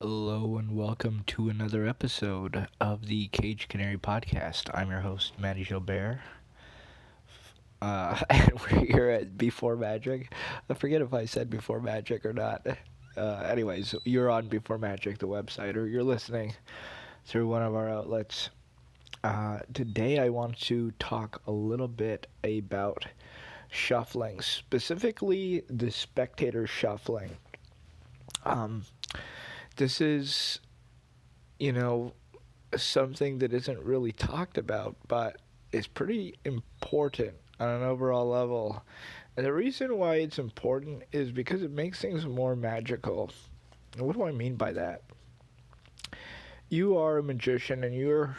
Hello and welcome to another episode of the CAGED Canary podcast. I'm your host, Mahdi Gilbert. And we're here at Before Magic. I forget if I said Before Magic or not. Anyways, you're on Before Magic, the website, or you're listening through one of our outlets. Today I want to talk a little bit about shuffling, specifically the spectator shuffling. Um, this is, you know, something that isn't really talked about, but is pretty important on an overall level. And the reason why it's important is because it makes things more magical. And what do I mean by that? You are a magician and you're,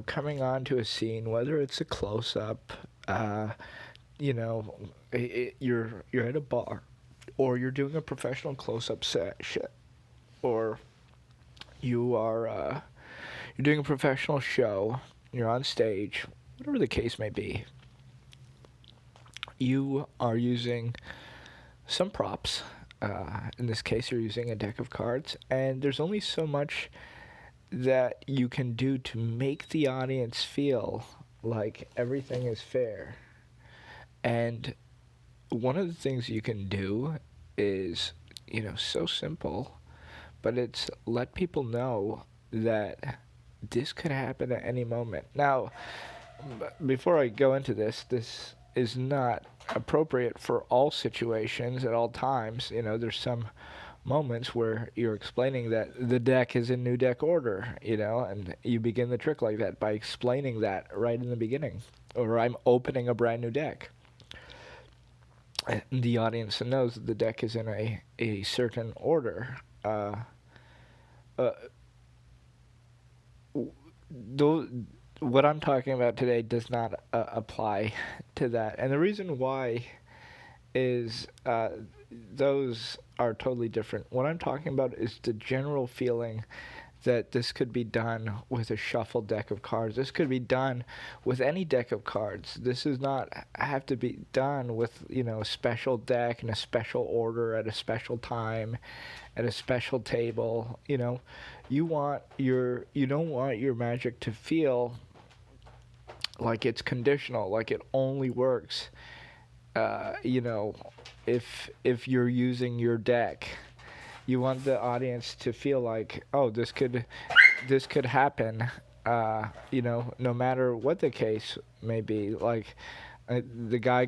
coming onto a scene, whether it's a close up, you know, you're at a bar, or you're doing a professional close up session, or you are you're doing a professional show, you're on stage, whatever the case may be. You are using some props. In this case, you're using a deck of cards, and there's only so much that you can do to make the audience feel like everything is fair. And one of the things you can do is, so simple, but it's let people know that this could happen at any moment. Now, before I go into this is not appropriate for all situations at all times. There's some moments where you're explaining that the deck is in new deck order, and you begin the trick like that by explaining that right in the beginning. Or I'm opening a brand new deck. And the audience knows that the deck is in a certain order. Uh, though what I'm talking about today does not apply to that, and the reason why is those are totally different. What I'm talking about is the general feeling that this could be done with a shuffled deck of cards. This could be done with any deck of cards. This does not have to be done with, a special deck in a special order at a special time at a special table. You don't want your magic to feel like it's conditional, like it only works if you're using your deck. You want the audience to feel like, oh, this could happen, no matter what the case may be. Like, the guy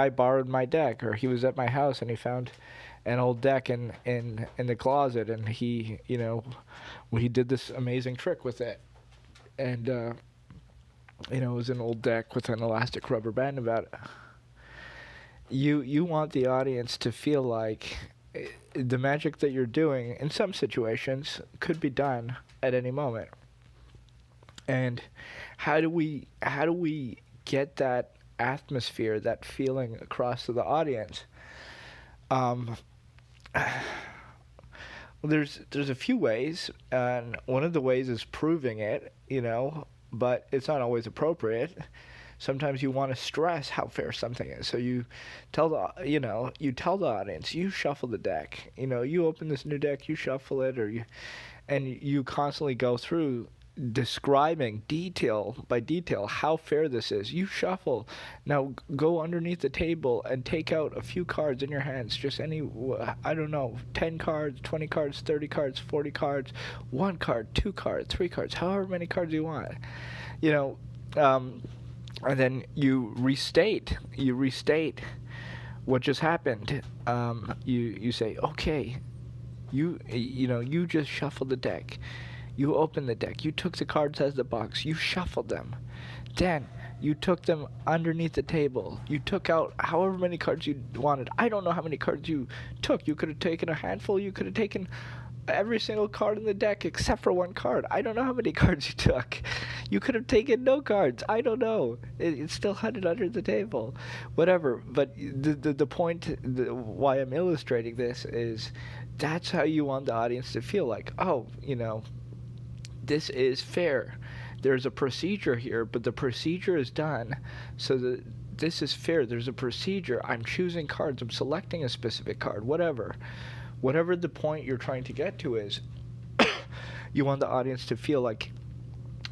borrowed my deck, or he was at my house and he found an old deck in the closet, and he did this amazing trick with it, and it was an old deck with an elastic rubber band about it. You want the audience to feel like the magic that you're doing in some situations could be done at any moment. And how do we get that atmosphere, that feeling across to the audience? Well, there's a few ways, and one of the ways is proving it, but it's not always appropriate. Sometimes you want to stress how fair something is, so you tell the audience, you shuffle the deck. You open this new deck, you shuffle it, and you constantly go through describing detail by detail how fair this is. You shuffle. Now go underneath the table and take out a few cards in your hands. Just any, I don't know, 10 cards, 20 cards, 30 cards, 40 cards, 1 card, 2 cards, 3 cards, however many cards you want. And then you restate what just happened. You say, okay, you just shuffled the deck. You opened the deck. You took the cards out of the box. You shuffled them. Then you took them underneath the table. You took out however many cards you wanted. I don't know how many cards you took. You could have taken a handful. You could have taken every single card in the deck except for 1 card. I don't know how many cards you took. You could have taken no cards. I don't know. It's still hunted under the table. Whatever. But the point, why I'm illustrating this is that's how you want the audience to feel like, oh, this is fair. There's a procedure here, but the procedure is done so that this is fair. There's a procedure. I'm choosing cards. I'm selecting a specific card. Whatever. whatever the point you're trying to get to is, you want the audience to feel like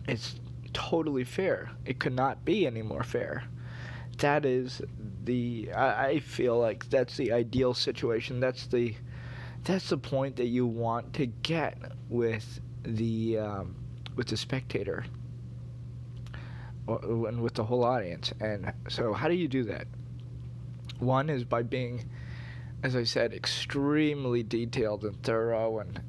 it's totally fair. It could not be any more fair. That is I feel like that's the ideal situation. That's the point that you want to get with the spectator, and with the whole audience. And so, how do you do that? One is by being, as I said, extremely detailed and thorough, and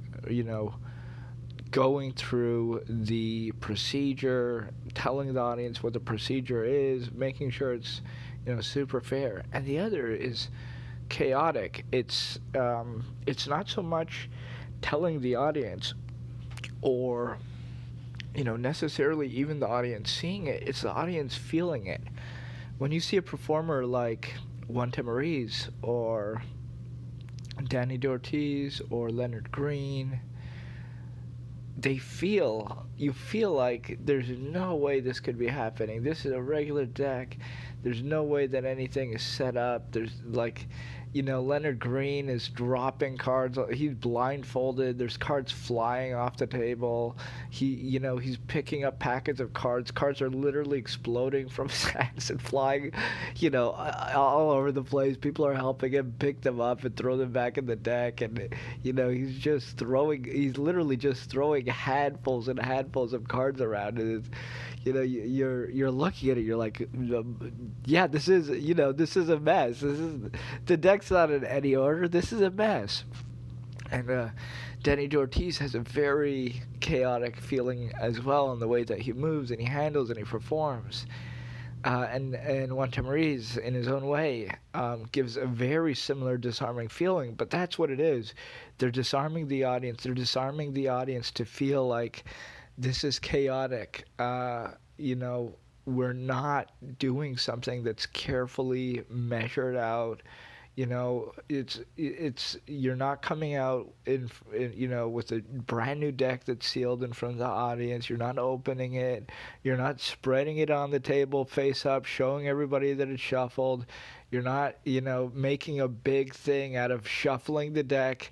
going through the procedure, telling the audience what the procedure is, making sure it's super fair. And the other is chaotic. It's not so much telling the audience, or necessarily even the audience seeing it. It's the audience feeling it. When you see a performer like Juan Tamariz, or Danny D'Ortiz, or Leonard Green, you feel like there's no way this could be happening. This is a regular deck. There's no way that anything is set up. There's Leonard Green is dropping cards. He's blindfolded. There's cards flying off the table. He's picking up packets of cards. Cards are literally exploding from his hands and flying, all over the place. People are helping him pick them up and throw them back in the deck. And, he's literally just throwing handfuls and handfuls of cards around. And it's, you're looking at it. You're like, yeah, this is a mess. The deck's not in any order. This is a mess. And Danny D'Ortiz has a very chaotic feeling as well in the way that he moves and he handles and he performs. And Juan Tamariz, in his own way, gives a very similar disarming feeling. But that's what it is. They're disarming the audience. They're disarming the audience to feel like this is chaotic. We're not doing something that's carefully measured out. It's you're not coming out in with a brand new deck that's sealed in front of the audience. You're not opening it. You're not spreading it on the table face up, showing everybody that it's shuffled. You're not making a big thing out of shuffling the deck,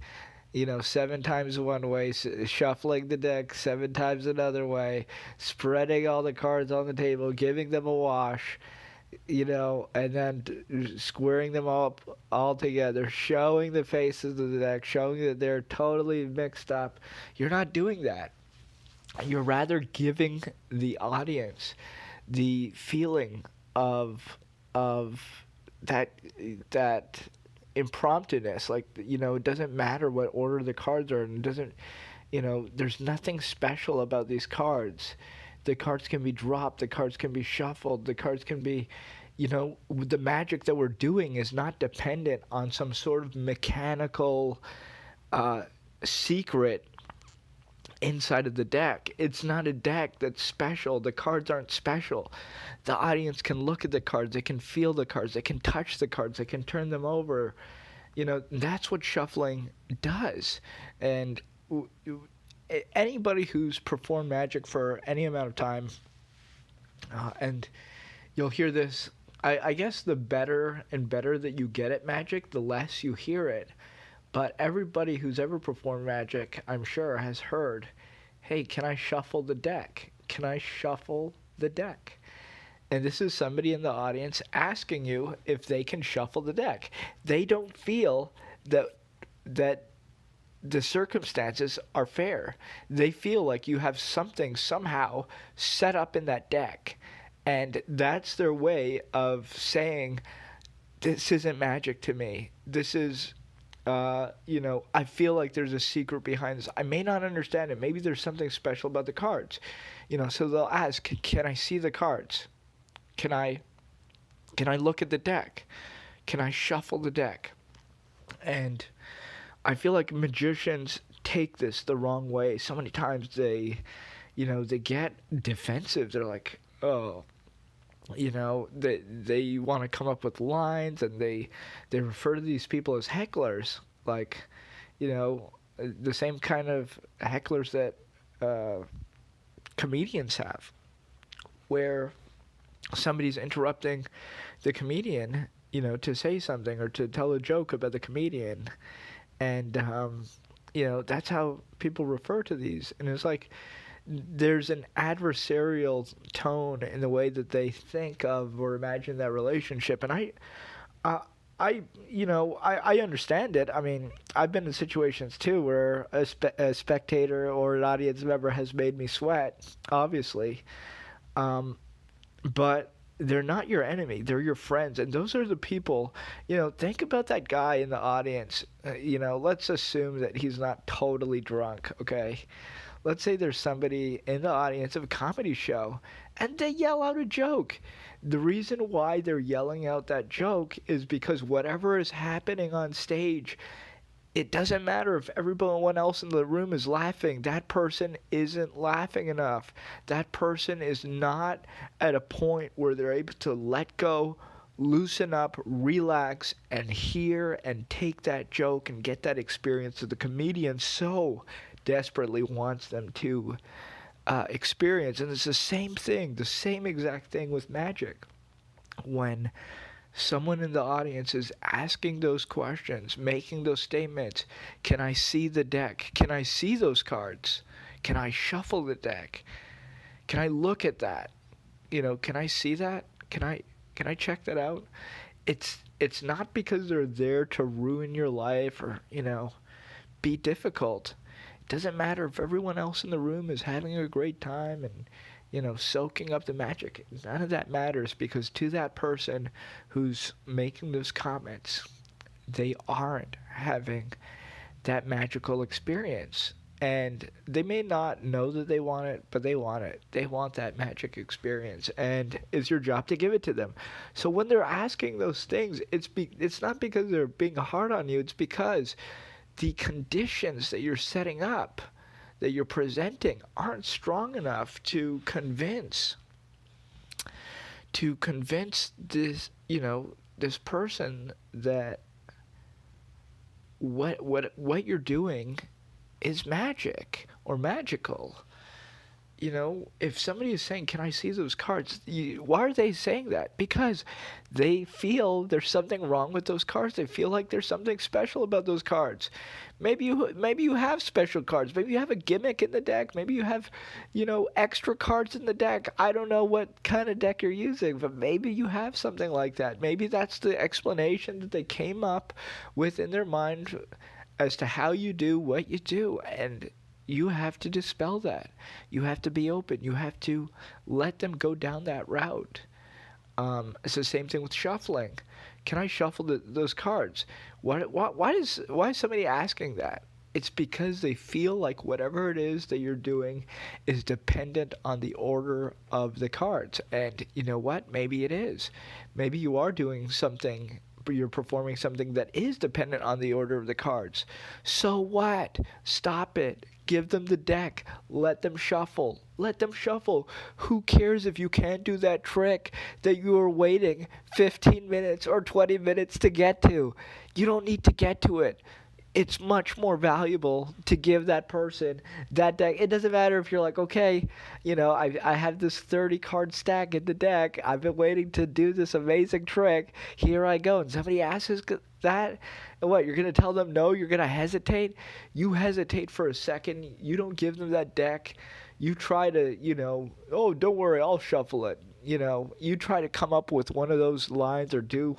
7 times one way, shuffling the deck 7 times another way, spreading all the cards on the table, giving them a wash, and then squaring them all together, showing the faces of the deck, showing that they're totally mixed up. You're not doing that. You're rather giving the audience the feeling of that impromptuness. Like, it doesn't matter what order the cards are, and it doesn't, there's nothing special about these cards. The cards can be dropped, the cards can be shuffled, the cards can be, the magic that we're doing is not dependent on some sort of mechanical secret inside of the deck. It's not a deck that's special. The cards aren't special. The audience can look at the cards, they can feel the cards, they can touch the cards, they can turn them over. That's what shuffling does. And anybody who's performed magic for any amount of time, and you'll hear this, I guess the better and better that you get at magic, the less you hear it. But everybody who's ever performed magic, I'm sure, has heard, hey, can I shuffle the deck? Can I shuffle the deck? And this is somebody in the audience asking you if they can shuffle the deck. They don't feel that the circumstances are fair. They feel like you have something somehow set up in that deck. And that's their way of saying, this isn't magic to me. This is, I feel like there's a secret behind this. I may not understand it. Maybe there's something special about the cards. So they'll ask, can I see the cards? Can I look at the deck? Can I shuffle the deck? And I feel like magicians take this the wrong way. So many times they get defensive. They're like, oh, they want to come up with lines, and they refer to these people as hecklers, like, the same kind of hecklers that comedians have, where somebody's interrupting the comedian, to say something or to tell a joke about the comedian, And that's how people refer to these. And it's like there's an adversarial tone in the way that they think of or imagine that relationship. And uh, I understand it. I mean, I've been in situations too where a spectator or an audience member has made me sweat, obviously. Um, but they're not your enemy. They're your friends. And those are the people, think about that guy in the audience. Let's assume that he's not totally drunk, okay? Let's say there's somebody in the audience of a comedy show and they yell out a joke. The reason why they're yelling out that joke is because whatever is happening on stage, it doesn't matter if everyone else in the room is laughing. That person isn't laughing enough. That person is not at a point where they're able to let go, loosen up, relax, and hear and take that joke and get that experience that the comedian so desperately wants them to experience. And it's the same thing, the same exact thing with magic. When someone in the audience is asking those questions, making those statements, can I see the deck? Can I see those cards? Can I shuffle the deck? Can I look at that? Can I see that? Can I check that out? It's not because they're there to ruin your life or, be difficult. It doesn't matter if everyone else in the room is having a great time and soaking up the magic. None of that matters because to that person who's making those comments, they aren't having that magical experience. And they may not know that they want it, but they want it. They want that magic experience, and it's your job to give it to them. So when they're asking those things, it's not because they're being hard on you. It's because the conditions that you're setting up, that you're presenting, aren't strong enough to convince this this person that what you're doing is magic or magical. If somebody is saying, can I see those cards? Why are they saying that? Because they feel there's something wrong with those cards. They feel like there's something special about those cards. Maybe you have special cards. Maybe you have a gimmick in the deck. Maybe you have, extra cards in the deck. I don't know what kind of deck you're using, but maybe you have something like that. Maybe that's the explanation that they came up with in their mind as to how you do what you do. And you have to dispel that. You have to be open. You have to let them go down that route. It's the same thing with shuffling. Can I shuffle those cards? Why is somebody asking that? It's because they feel like whatever it is that you're doing is dependent on the order of the cards. And you know what? Maybe it is. Maybe you are doing something, you're performing something that is dependent on the order of the cards. So what? Stop it. Give them the deck. Let them shuffle. Let them shuffle. Who cares if you can't do that trick that you were waiting 15 minutes or 20 minutes to get to? You don't need to get to it. It's much more valuable to give that person that deck. It doesn't matter if you're like, okay, I have this 30 card stack in the deck. I've been waiting to do this amazing trick. Here I go. And somebody asks that, and what, you're going to tell them no? You're going to hesitate? You hesitate for a second. You don't give them that deck. You try to, oh, don't worry, I'll shuffle it. You try to come up with one of those lines or do,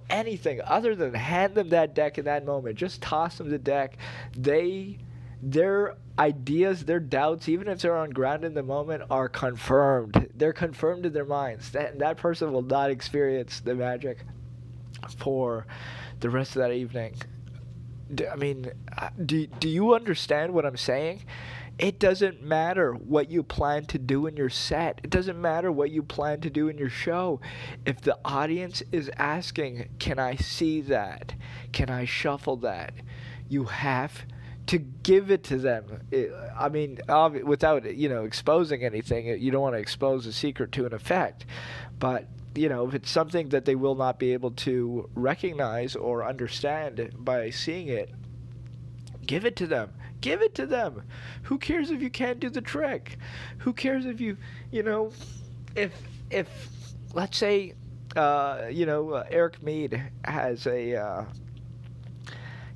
anything other than hand them that deck in that moment. Just toss them the deck. Their ideas, their doubts, even if they're ungrounded in the moment, are confirmed. They're confirmed in their minds. That person will not experience the magic for the rest of that evening. Do you understand what I'm saying? It doesn't matter what you plan to do in your set. It doesn't matter what you plan to do in your show. If the audience is asking, can I see that? Can I shuffle that? You have to give it to them. Without, exposing anything. You don't want to expose a secret to an effect. But, if it's something that they will not be able to recognize or understand by seeing it, give it to them. Give it to them. Who cares if you can't do the trick? Who cares if if let's say, Eric Mead has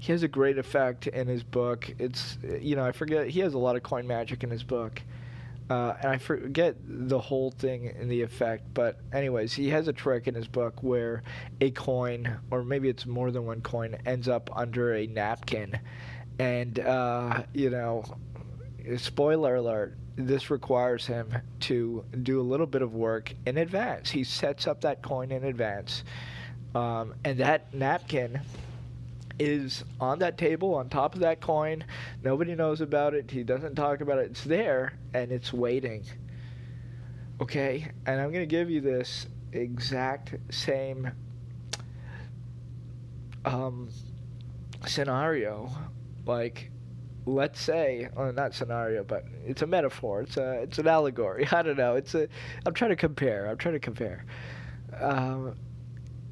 he has a great effect in his book. It's I forget, he has a lot of coin magic in his book. And I forget the whole thing in the effect, but anyways, he has a trick in his book where a coin, or maybe it's more than one coin, ends up under a napkin, and spoiler alert, this requires him to do a little bit of work in advance. He sets up that coin in advance, and that napkin is on that table on top of that coin. Nobody knows about it. He doesn't talk about it. It's there and it's waiting. Okay? And I'm going to give you this exact same scenario. Like, let's say, well, not scenario, but it's a metaphor. It's an allegory. I don't know. I'm trying to compare.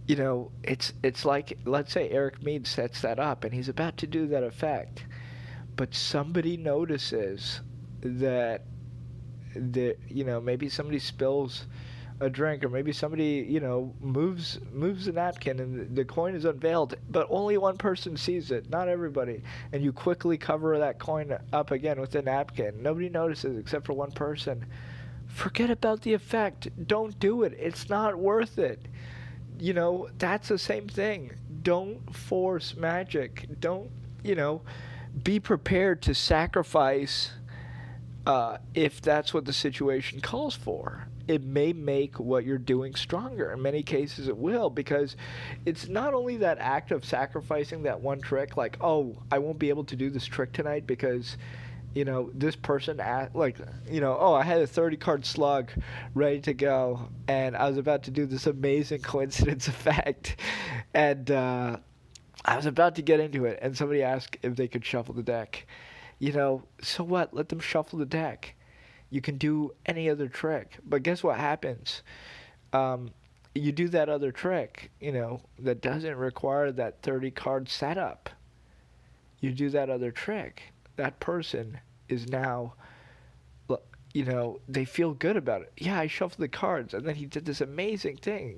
It's like, let's say Eric Mead sets that up and he's about to do that effect, but somebody notices that maybe somebody spills a drink, or maybe somebody moves the napkin and the coin is unveiled, but only one person sees it, not everybody, and you quickly cover that coin up again with the napkin. Nobody notices except for one person. Forget about the effect. Don't do it. It's not worth it. That's the same thing. Don't force magic. Don't, be prepared to sacrifice if that's what the situation calls for. It may make what you're doing stronger. In many cases, it will, because it's not only that act of sacrificing that one trick, like, oh, I won't be able to do this trick tonight because this person, oh, I had a 30 card slug ready to go, and I was about to do this amazing coincidence effect, and I was about to get into it, and somebody asked if they could shuffle the deck. So what? Let them shuffle the deck. You can do any other trick, but guess what happens? You do that other trick, that doesn't require that 30 card setup. You do that other trick. That person is now, they feel good about it. Yeah, I shuffled the cards, and then he did this amazing thing.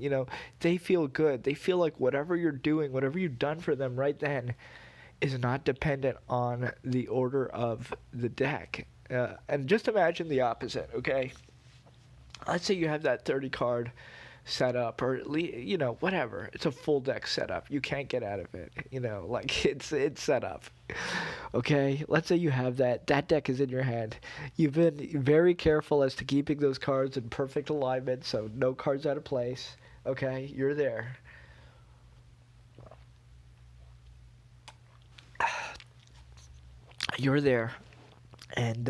They feel good. They feel like whatever you're doing, whatever you've done for them right then, is not dependent on the order of the deck. And just imagine the opposite, okay? Let's say you have that 30 card set up, or whatever. It's a full deck setup. You can't get out of it. It's set up. Okay, let's say you have that deck is in your hand. You've been very careful as to keeping those cards in perfect alignment, so no cards out of place. Okay, you're there. You're there, and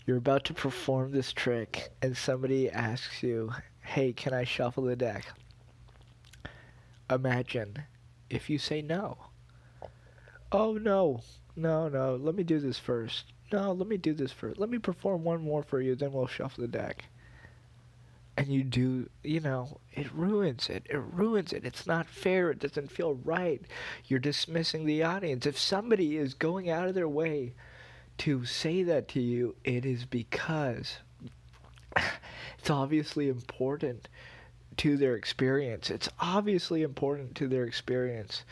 you're about to perform this trick, and somebody asks you, hey, can I shuffle the deck? Imagine if you say no. Oh, no, let me do this first. No, let me do this first. Let me perform one more for you, then we'll shuffle the deck. And you do, it ruins it. It ruins it. It's not fair. It doesn't feel right. You're dismissing the audience. If somebody is going out of their way to say that to you, it is because it's obviously important to their experience. It's obviously important to their experience.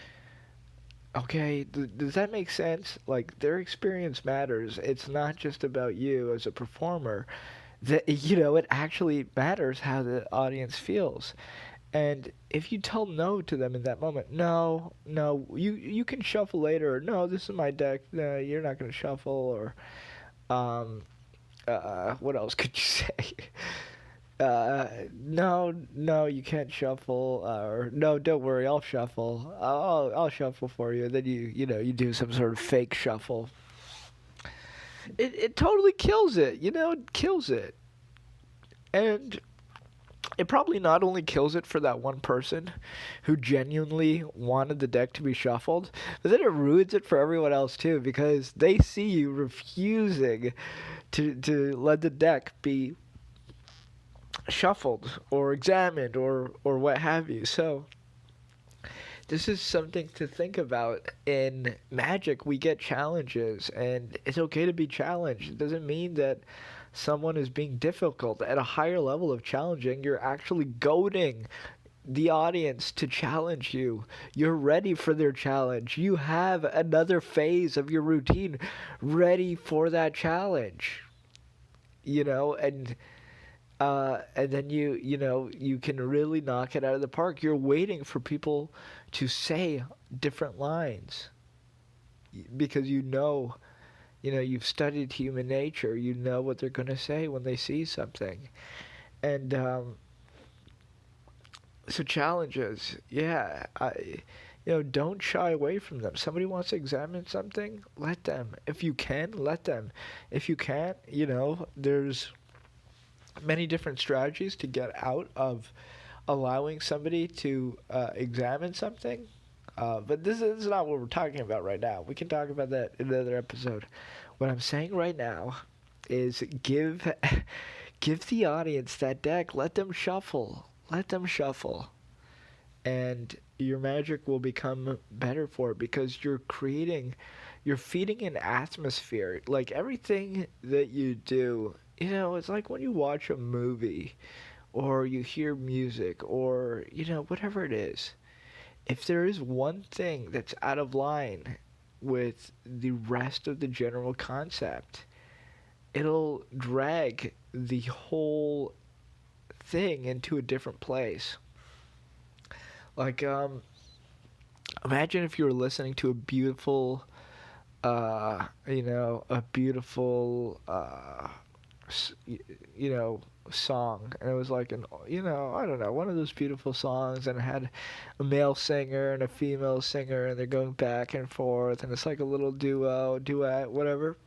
Okay, does that make sense? Like, their experience matters. It's not just about you as a performer. That it actually matters how the audience feels. And if you tell no to them in that moment, no, you can shuffle later, or no, this is my deck, no, you're not going to shuffle, or what else could you say? No, you can't shuffle, or no, don't worry, I'll shuffle. I'll shuffle for you. And then you do some sort of fake shuffle. It totally kills it. It kills it. And it probably not only kills it for that one person who genuinely wanted the deck to be shuffled, but then it ruins it for everyone else too, because they see you refusing to let the deck be shuffled or examined or what have you. So this is something to think about. In Magic, we get challenges, and it's okay to be challenged. It doesn't mean that someone is being difficult. At a higher level of challenging, you're actually goading the audience to challenge you. You're ready for their challenge. You have another phase of your routine ready for that challenge. And then you can really knock it out of the park. You're waiting for people to say different lines because you've studied human nature. You know what they're going to say when they see something. And so challenges, yeah, don't shy away from them. Somebody wants to examine something, let them. If you can, let them. If you can't, there's many different strategies to get out of allowing somebody to examine something. But this is not what we're talking about right now. We can talk about that in another episode. What I'm saying right now is give the audience that deck. Let them shuffle. Let them shuffle. And your magic will become better for it because you're feeding an atmosphere. Like everything that you do, it's like when you watch a movie or you hear music or, whatever it is. If there is one thing that's out of line with the rest of the general concept, it'll drag the whole thing into a different place. Like, imagine if you were listening to a beautiful, song, and it was like I don't know, one of those beautiful songs, and it had a male singer and a female singer, and they're going back and forth, and it's like a little duet, whatever.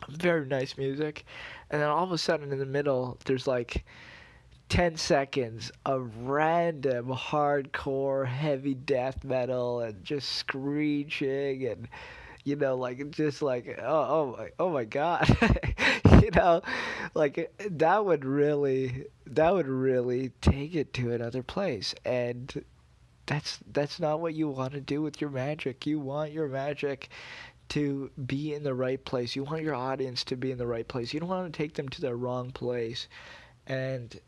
Very nice music, and then all of a sudden in the middle, there's like 10 seconds of random hardcore heavy death metal and just screeching and just like oh my god. Like that would really take it to another place, and that's not what you want to do with your magic. You want your magic to be in the right place. You want your audience to be in the right place. You don't want to take them to the wrong place. And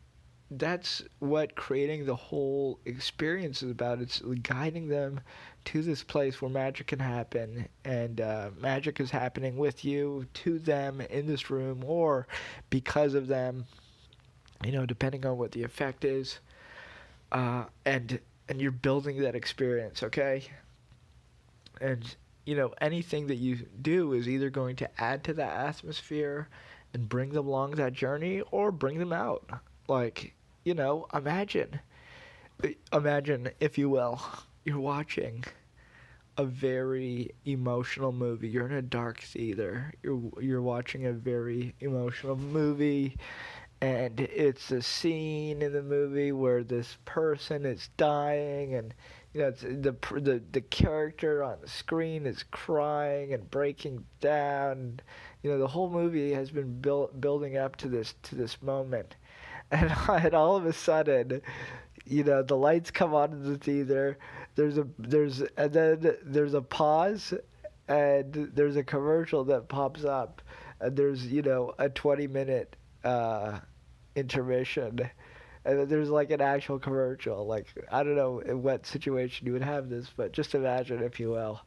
that's what creating the whole experience is about. It's guiding them to this place where magic can happen, and magic is happening with you, to them, in this room, or because of them, depending on what the effect is. And you're building that experience, okay? And anything that you do is either going to add to that atmosphere and bring them along that journey or bring them out. Like, imagine, if you will, you're watching a very emotional movie. You're in a dark theater. You're watching a very emotional movie, and it's a scene in the movie where this person is dying, and it's the character on the screen is crying and breaking down. The whole movie has been building up to this moment, and all of a sudden, the lights come on in the theater. There's a pause, and there's a commercial that pops up, and there's a 20-minute intermission, and then there's like an actual commercial. Like, I don't know in what situation you would have this, but just imagine, if you will.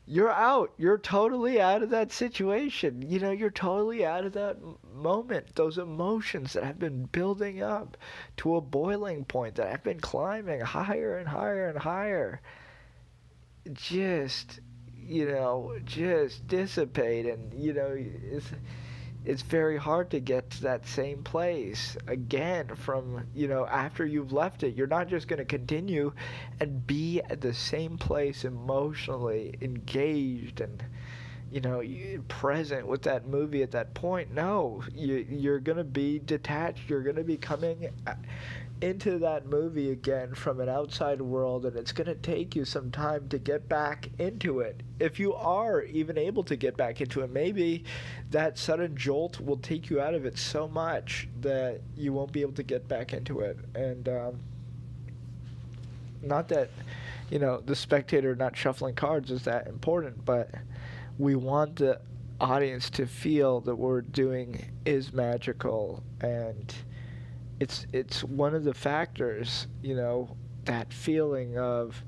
You're out. You're totally out of that situation. You're totally out of that moment. Those emotions that have been building up to a boiling point, that have been climbing higher and higher and higher, just dissipate. And, it's very hard to get to that same place again from, after you've left it. You're not just going to continue and be at the same place emotionally engaged and, present with that movie at that point. No, you're going to be detached. You're going to be coming into that movie again from an outside world, and it's going to take you some time to get back into it. If you are even able to get back into it, maybe that sudden jolt will take you out of it so much that you won't be able to get back into it. And not that the spectator not shuffling cards is that important, but we want the audience to feel that what we're doing is magical, and it's one of the factors, that feeling of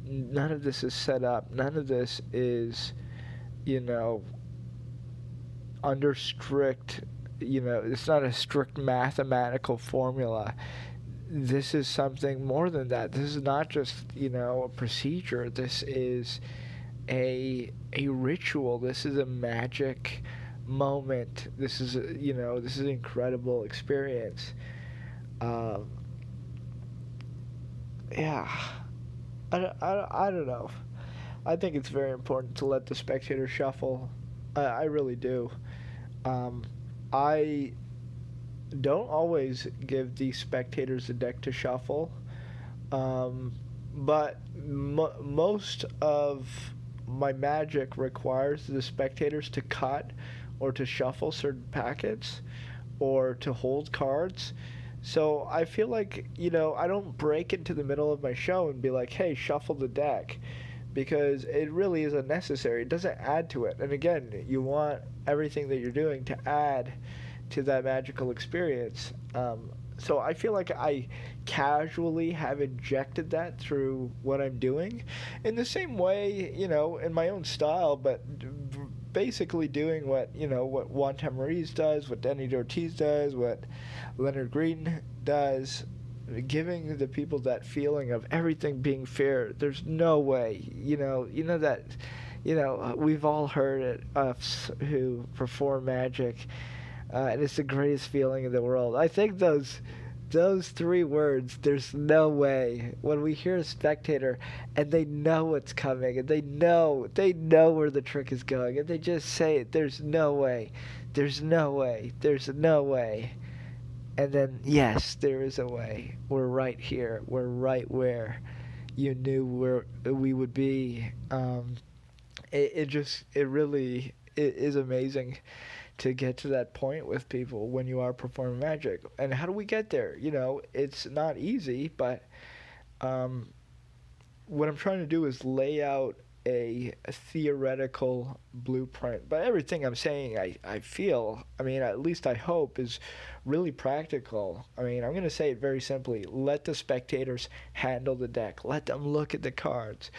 none of this is set up, none of this is, you know, under strict, it's not a strict mathematical formula. This is something more than that. This is not just, a procedure. This is a ritual. This is a magic moment. This is this is an incredible experience. Um, yeah, I don't know. I think it's very important to let the spectator shuffle. I really do. Um, I don't always give the spectators the deck to shuffle, but most of my magic requires the spectators to cut or to shuffle certain packets or to hold cards. So I feel like, I don't break into the middle of my show and be like, hey, shuffle the deck, because it really is unnecessary. It doesn't add to it. And again, you want everything that you're doing to add to that magical experience. So I feel like I casually have injected that through what I'm doing in the same way, in my own style, but basically doing what Juan Tamariz does, what Denny Ortiz does, what Leonard Green does, giving the people that feeling of everything being fair. There's no way, that, we've all heard it, us who perform magic, and it's the greatest feeling in the world. I think those three words, there's no way, when we hear a spectator and they know what's coming and they know where the trick is going and they just say it, there's no way, there's no way, there's no way. And then, yes, there is a way. We're right here. We're right where you knew where we would be. It really it is amazing to get to that point with people when you are performing magic. And how do we get there? It's not easy, but what I'm trying to do is lay out a theoretical blueprint. But everything I'm saying, I feel, at least I hope, is really practical. I'm going to say it very simply. Let the spectators handle the deck. Let them look at the cards.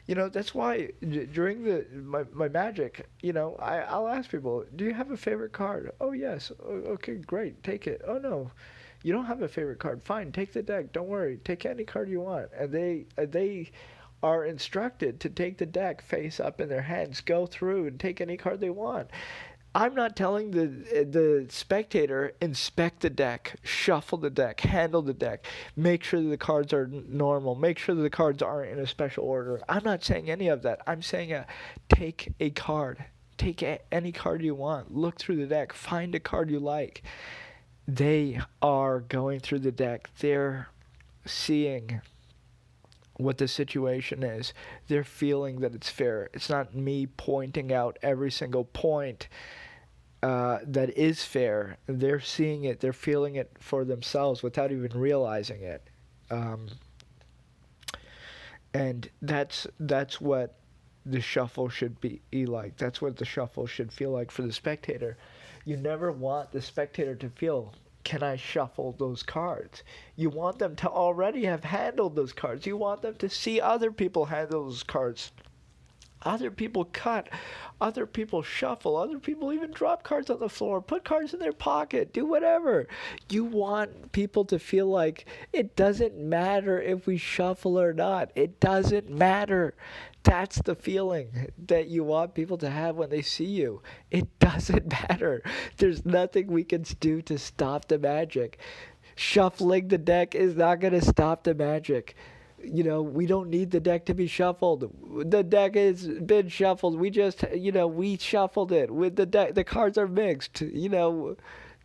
That's why during my magic, I'll ask people, do you have a favorite card? Oh, yes. Okay, great. Take it. Oh, no. You don't have a favorite card. Fine. Take the deck. Don't worry. Take any card you want. And they are instructed to take the deck face up in their hands, go through and take any card they want. I'm not telling the spectator, inspect the deck, shuffle the deck, handle the deck, make sure that the cards are normal, make sure that the cards aren't in a special order. I'm not saying any of that. I'm saying take a card. Take any card you want. Look through the deck. Find a card you like. They are going through the deck. They're seeing what the situation is. They're feeling that it's fair. It's not me pointing out every single point that is fair. They're seeing it. They're feeling it for themselves without even realizing it. And that's what the shuffle should be like. That's what the shuffle should feel like for the spectator. You never want the spectator to feel, can I shuffle those cards? You want them to already have handled those cards. You want them to see other people handle those cards. Other people cut. Other people shuffle. Other people even drop cards on the floor. Put cards in their pocket. Do whatever. You want people to feel like it doesn't matter if we shuffle or not. It doesn't matter. That's the feeling that you want people to have when they see you. It doesn't matter. There's nothing we can do to stop the magic. Shuffling the deck is not going to stop the magic. We don't need the deck to be shuffled. The deck has been shuffled. We just, we shuffled it. With the deck, the cards are mixed. The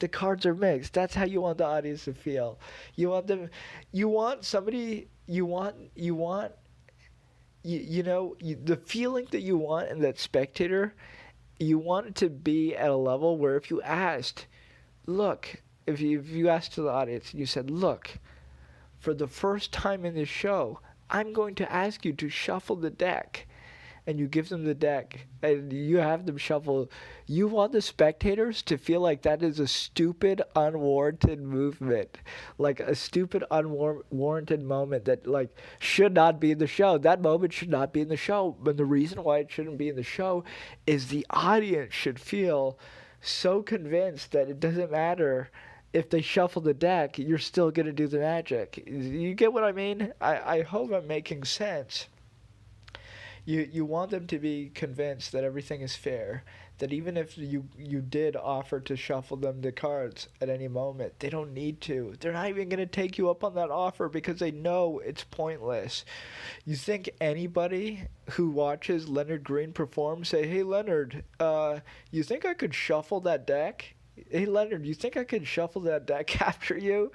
cards are mixed. That's how you want the audience to feel. You want them, you want somebody, the feeling that you want in that spectator, you want it to be at a level where if you asked, look, if you asked to the audience and you said, look, for the first time in this show, I'm going to ask you to shuffle the deck. and you give them the deck and you have them shuffle, you want the spectators to feel like that is a stupid, unwarranted movement, like a stupid, unwarranted moment that like should not be in the show. That moment should not be in the show. But the reason why it shouldn't be in the show is the audience should feel so convinced that it doesn't matter if they shuffle the deck, you're still gonna do the magic. You get what I mean? I hope I'm making sense. You want them to be convinced that everything is fair. That even if you did offer to shuffle them the cards at any moment, they don't need to. They're not even gonna take you up on that offer because they know it's pointless. You think anybody who watches Leonard Green perform say, "Hey Leonard, you think I could shuffle that deck?" Hey Leonard, you think I could shuffle that deck after you?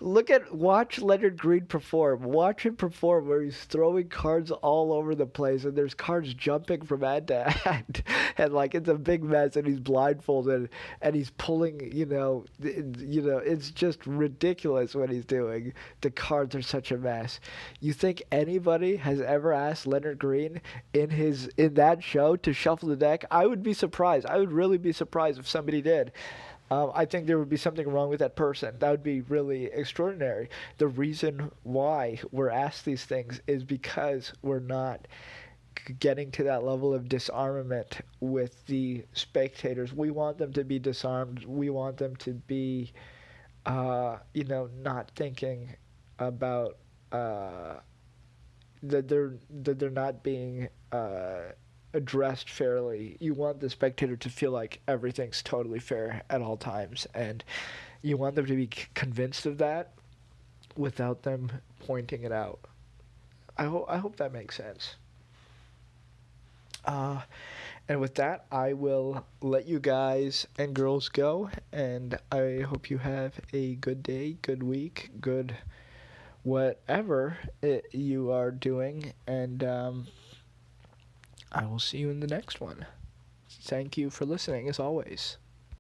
Watch Leonard Green perform. Watch him perform where he's throwing cards all over the place and there's cards jumping from end to end. And like it's a big mess and he's blindfolded and he's pulling, it's just ridiculous what he's doing. The cards are such a mess. You think anybody has ever asked Leonard Green in that show to shuffle the deck? I would be surprised. I would really be surprised if somebody did. I think there would be something wrong with that person. That would be really extraordinary. The reason why we're asked these things is because we're not getting to that level of disarmament with the spectators. We want them to be disarmed. We want them to be, not thinking about that they're not being addressed fairly. You want the spectator to feel like everything's totally fair at all times, and you want them to be convinced of that without them pointing it out. I hope that makes sense. And with that, I will let you guys and girls go, and I hope you have a good day, good week, good whatever you are doing, and I will see you in the next one. Thank you for listening, as always.